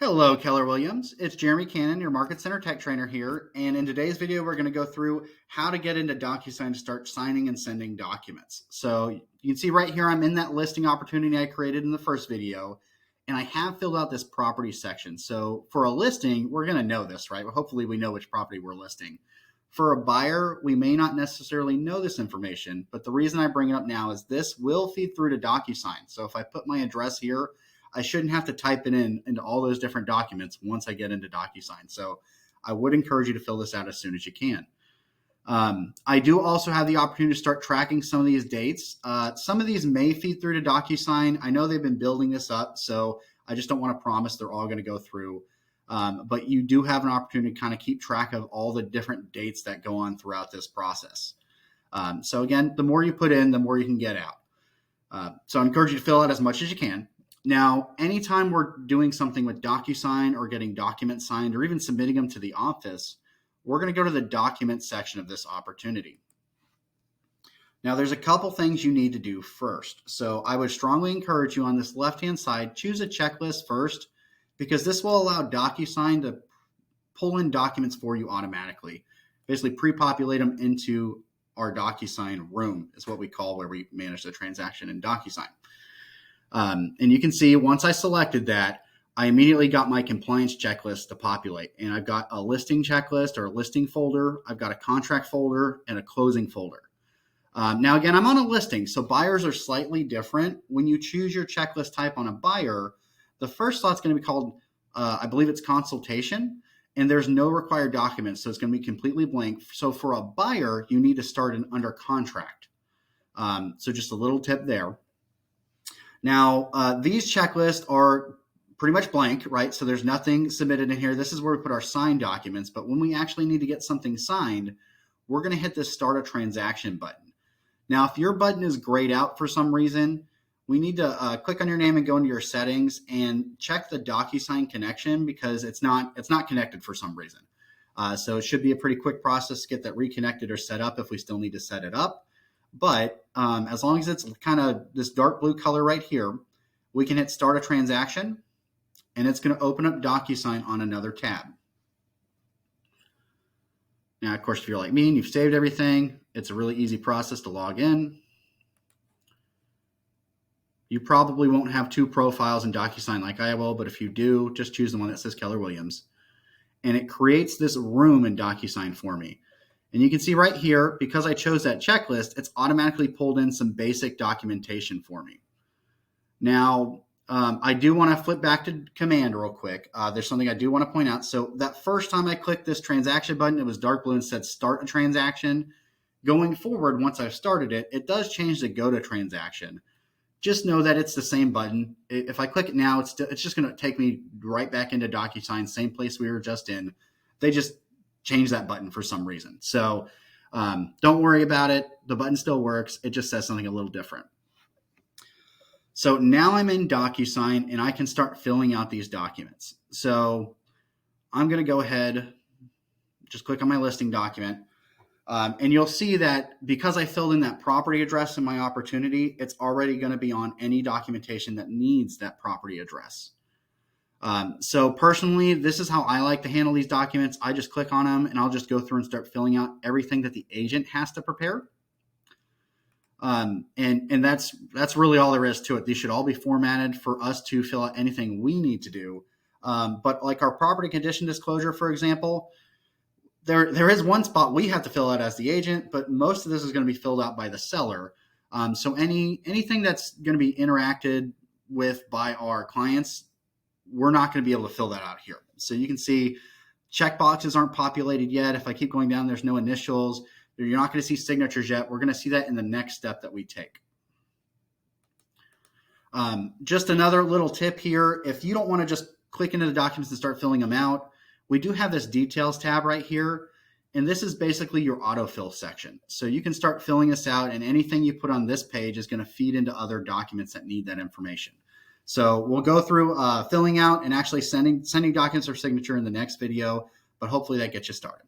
Hello, Keller Williams. It's Jeremy Cannon, your Market Center Tech Trainer here. And in today's video, we're going to go through how to get into Docusign to start signing and sending documents. So you can see right here, I'm in that listing opportunity I created in the first video, and I have filled out this property section. So for a listing, we're going to know this, right? Well, hopefully we know which property we're listing. For a buyer, we may not necessarily know this information, but the reason I bring it up now is this will feed through to Docusign. So if I put my address here, I shouldn't have to type it into all those different documents once I get into Docusign. So I would encourage you to fill this out as soon as you can. I do also have the opportunity to start tracking some of these dates. Some of these may feed through to Docusign. I know they've been building this up, so I just don't want to promise they're all going to go through. But you do have an opportunity to kind of keep track of all the different dates that go on throughout this process. So again, the more you put in, the more you can get out. So I encourage you to fill out as much as you can. Now, anytime we're doing something with Docusign or getting documents signed or even submitting them to the office, we're going to go to the document section of this opportunity. Now, there's a couple things you need to do first. So I would strongly encourage you on this left-hand side, choose a checklist first, because this will allow Docusign to pull in documents for you automatically. Basically pre-populate them into our Docusign room is what we call where we manage the transaction in Docusign. And you can see once I selected that, I immediately got my compliance checklist to populate. And I've got a listing checklist or a listing folder. I've got a contract folder and a closing folder. Now, again, I'm on a listing, so buyers are slightly different. When you choose your checklist type on a buyer, the first slot's going to be called, I believe it's consultation, and there's no required documents, so it's going to be completely blank. So for a buyer, you need to start under contract. So just a little tip there. Now, these checklists are pretty much blank, right? So there's nothing submitted in here. This is where we put our signed documents. But when we actually need to get something signed, we're going to hit this start a transaction button. Now, if your button is grayed out for some reason, we need to click on your name and go into your settings and check the Docusign connection because it's not connected for some reason. So it should be a pretty quick process to get that reconnected or set up if we still need to set it up. But as long as it's kind of this dark blue color right here, we can hit start a transaction and it's going to open up Docusign on another tab. Now, of course, if you're like me and you've saved everything, it's a really easy process to log in. You probably won't have two profiles in Docusign like I will, but if you do, just choose the one that says Keller Williams. And it creates this room in Docusign for me. And you can see right here, because I chose that checklist, it's automatically pulled in some basic documentation for me. Now, I do want to flip back to command real quick. There's something I do want to point out. So that first time I clicked this transaction button, it was dark blue and said start a transaction. Going forward, once I've started it, it does change the go to transaction. Just know that it's the same button. If I click it now, it's just going to take me right back into Docusign, same place we were just in. They just change that button for some reason. So don't worry about it. The button still works. It just says something a little different. So now I'm in Docusign and I can start filling out these documents. So I'm going to go ahead, just click on my listing document. And you'll see that because I filled in that property address in my opportunity, it's already going to be on any documentation that needs that property address. So personally, this is how I like to handle these documents. I just click on them and I'll just go through and start filling out everything that the agent has to prepare. And that's really all there is to it. These should all be formatted for us to fill out anything we need to do. But like our property condition disclosure, for example, there is one spot we have to fill out as the agent, but most of this is going to be filled out by the seller. So anything that's going to be interacted with by our clients, we're not going to be able to fill that out here. So you can see checkboxes aren't populated yet. If I keep going down, there's no initials. You're not going to see signatures yet. We're going to see that in the next step that we take. Just another little tip here. If you don't want to just click into the documents and start filling them out, we do have this details tab right here. And this is basically your autofill section. So you can start filling this out and anything you put on this page is going to feed into other documents that need that information. So we'll go through filling out and actually sending documents for signature in the next video, but hopefully that gets you started.